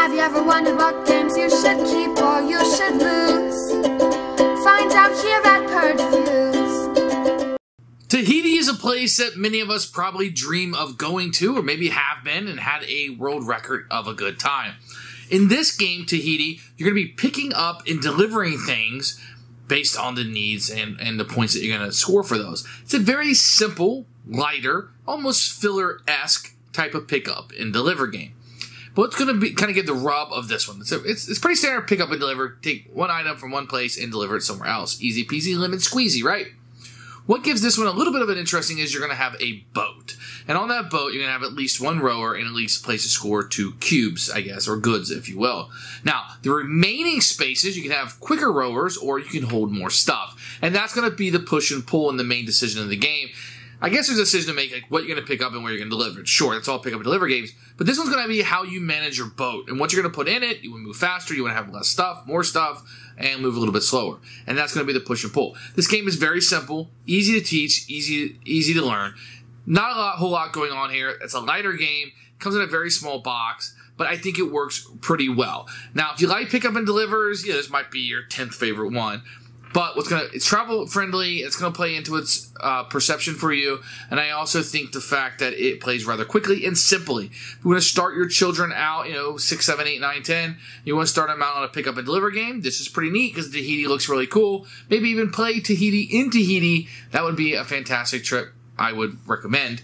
Have you ever wondered what games you should keep or you should lose? Find out here at Purge Reviews. Tahiti is a place that many of us probably dream of going to, or maybe have been and had a world record of a good time. In this game, Tahiti, you're going to be picking up and delivering things based on the needs and the points that you're going to score for those. It's a very simple, lighter, almost filler-esque type of pickup and deliver game. But it's going to be kind of get the rub of this one. It's pretty standard pick up and deliver. Take one item from one place and deliver it somewhere else. Easy peasy, lemon squeezy, right? What gives this one a little bit of an interesting is you're going to have a boat. And on that boat, you're going to have at least one rower and at least a place to score 2 cubes, I guess, or goods, if you will. Now, the remaining spaces, you can have quicker rowers or you can hold more stuff. And that's going to be the push and pull and the main decision of the game. I guess there's a decision to make, like what you're going to pick up and where you're going to deliver it. Sure, that's all pick up and deliver games. But this one's going to be how you manage your boat and what you're going to put in it. You want to move faster, you want to have less stuff, more stuff, and move a little bit slower. And that's going to be the push and pull. This game is very simple, easy to teach, easy to learn. Not a whole lot going on here. It's a lighter game. It comes in a very small box, but I think it works pretty well. Now, if you like pick up and delivers, yeah, this might be your 10th favorite one. But it's travel friendly. It's going to play into its perception for you. And I also think the fact that it plays rather quickly and simply. If you want to start your children out, 6, 7, 8, 9, 10, you want to start them out on a pick up and deliver game. This is pretty neat because Tahiti looks really cool. Maybe even play Tahiti in Tahiti. That would be a fantastic trip. I would recommend.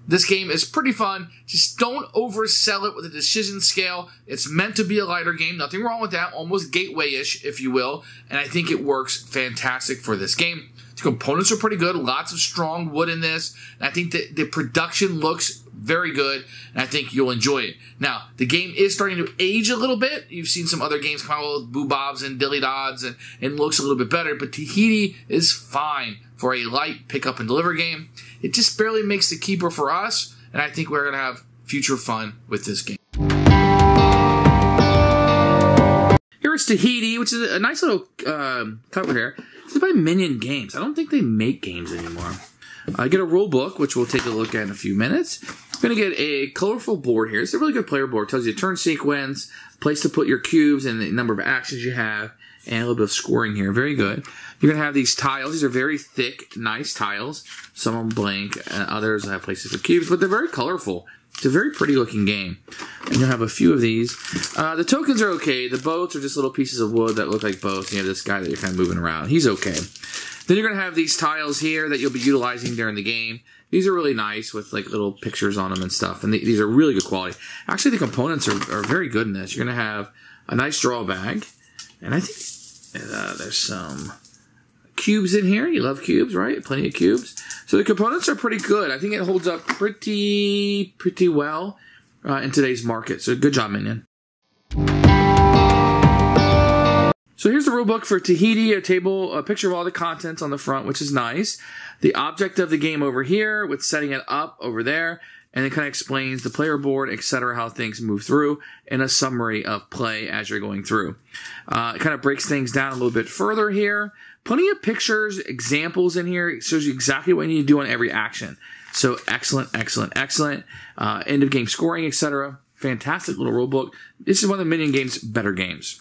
This game is pretty fun. Just don't oversell it with a decision scale. It's meant to be a lighter game. Nothing wrong with that. Almost gateway-ish, if you will. And I think it works fantastic for this game. The components are pretty good. Lots of strong wood in this. And I think that the production looks very good. And I think you'll enjoy it. Now, the game is starting to age a little bit. You've seen some other games come out with boobobs and dilly-dods and looks a little bit better. But Tahiti is fine for a light pick-up and deliver game. It just barely makes the keeper for us, and I think we're going to have future fun with this game. Here is Tahiti, which is a nice little cover here. It's by Minion Games. I don't think they make games anymore. I get a rule book, which we'll take a look at in a few minutes. I'm going to get a colorful board here. It's a really good player board. It tells you turn sequence, place to put your cubes, and the number of actions you have, and a little bit of scoring here. Very good. You're going to have these tiles. These are very thick, nice tiles. Some of them blank, and others have places for cubes, but they're very colorful. It's a very pretty looking game. And you'll have a few of these. The tokens are okay. The boats are just little pieces of wood that look like boats. And you have this guy that you're kind of moving around. He's okay. Then you're going to have these tiles here that you'll be utilizing during the game. These are really nice with like little pictures on them and stuff. And these are really good quality. Actually, the components are very good in this. You're going to have a nice draw bag. And I think there's some cubes in here. You love cubes, right? Plenty of cubes. So the components are pretty good. I think it holds up pretty well in today's market. So good job, Minion. So here's the rule book for Tahiti, a picture of all the contents on the front, which is nice. The object of the game over here with setting it up over there. And it kind of explains the player board, etc., how things move through, and a summary of play as you're going through. It kind of breaks things down a little bit further here. Plenty of pictures, examples in here. It shows you exactly what you need to do on every action. So excellent, excellent, excellent. End of game scoring, etc. Fantastic little rule book. This is one of the Minion Games' better games.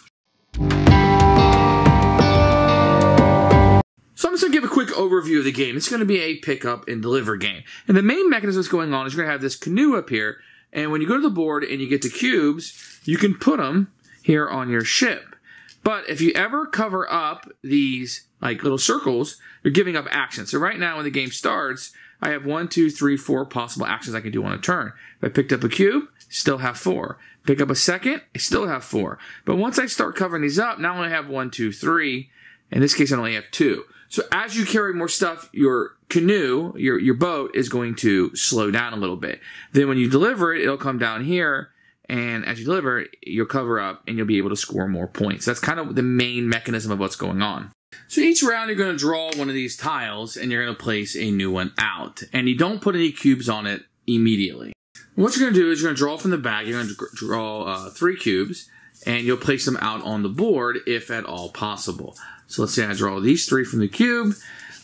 So I'm just going to give a quick overview of the game. It's going to be a pick up and deliver game. And the main mechanism that's going on is you're going to have this canoe up here. And when you go to the board and you get to cubes, you can put them here on your ship. But if you ever cover up these like little circles, you're giving up action. So right now when the game starts, I have 1, 2, 3, 4 possible actions I can do on a turn. If I picked up a cube, still have 4. Pick up a second, I still have 4. But once I start covering these up, now I only have 1, 2, 3. In this case, I only have 2. So as you carry more stuff, your canoe, your boat is going to slow down a little bit. Then when you deliver it, it'll come down here. And as you deliver it, you'll cover up and you'll be able to score more points. That's kind of the main mechanism of what's going on. So each round, you're going to draw one of these tiles and you're going to place a new one out. And you don't put any cubes on it immediately. What you're going to do is you're going to draw from the bag. You're going to draw 3 cubes and you'll place them out on the board if at all possible. So let's say I draw these 3 from the cube.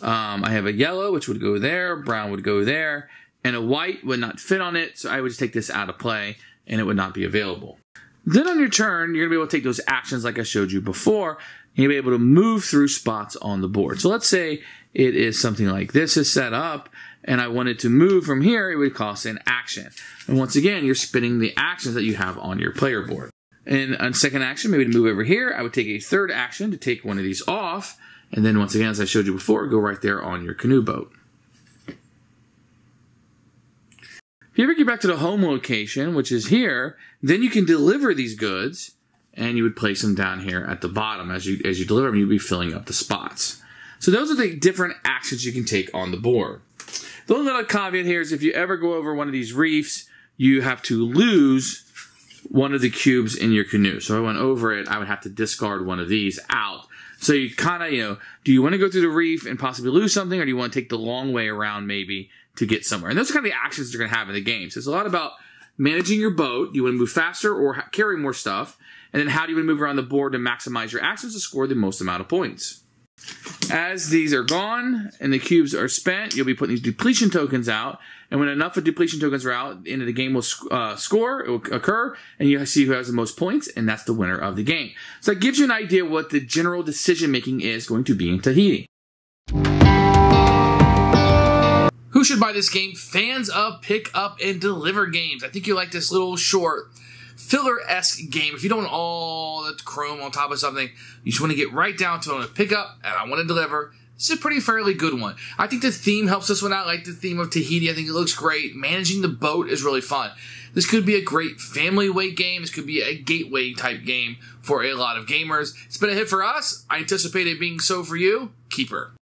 I have a yellow, which would go there. Brown would go there. And a white would not fit on it. So I would just take this out of play and it would not be available. Then on your turn, you're going to be able to take those actions like I showed you before, and you'll be able to move through spots on the board. So let's say it is something like this is set up, and I wanted to move from here, it would cost an action. And once again, you're spinning the actions that you have on your player board. And on second action, maybe to move over here, I would take a third action to take one of these off, and then once again, as I showed you before, go right there on your canoe boat. If you ever get back to the home location, which is here, then you can deliver these goods, and you would place them down here at the bottom. As you deliver them, you'd be filling up the spots. So those are the different actions you can take on the board. The only little caveat here is if you ever go over one of these reefs, you have to lose one of the cubes in your canoe. So if I went over it, I would have to discard one of these out. So you kind of, do you want to go through the reef and possibly lose something, or do you want to take the long way around maybe to get somewhere? And those are kind of the actions you're going to have in the game. So it's a lot about managing your boat. You want to move faster or carry more stuff. And then how do you want to move around the board to maximize your actions to score the most amount of points? As these are gone and the cubes are spent, you'll be putting these depletion tokens out. And when enough of depletion tokens are out, the end of the game will score, it will occur, and you see who has the most points, and that's the winner of the game. So that gives you an idea what the general decision-making is going to be in Tahiti. Who should buy this game? Fans of pick up and deliver games. I think you like this little short filler-esque game. If you don't want all the chrome on top of something, you just want to get right down to it. Pick up, and I want to deliver. This is a pretty fairly good one. I think the theme helps this one out. I like the theme of Tahiti. I think it looks great. Managing the boat is really fun. This could be a great family weight game. This could be a gateway type game for a lot of gamers. It's been a hit for us. I anticipate it being so for you. Keeper.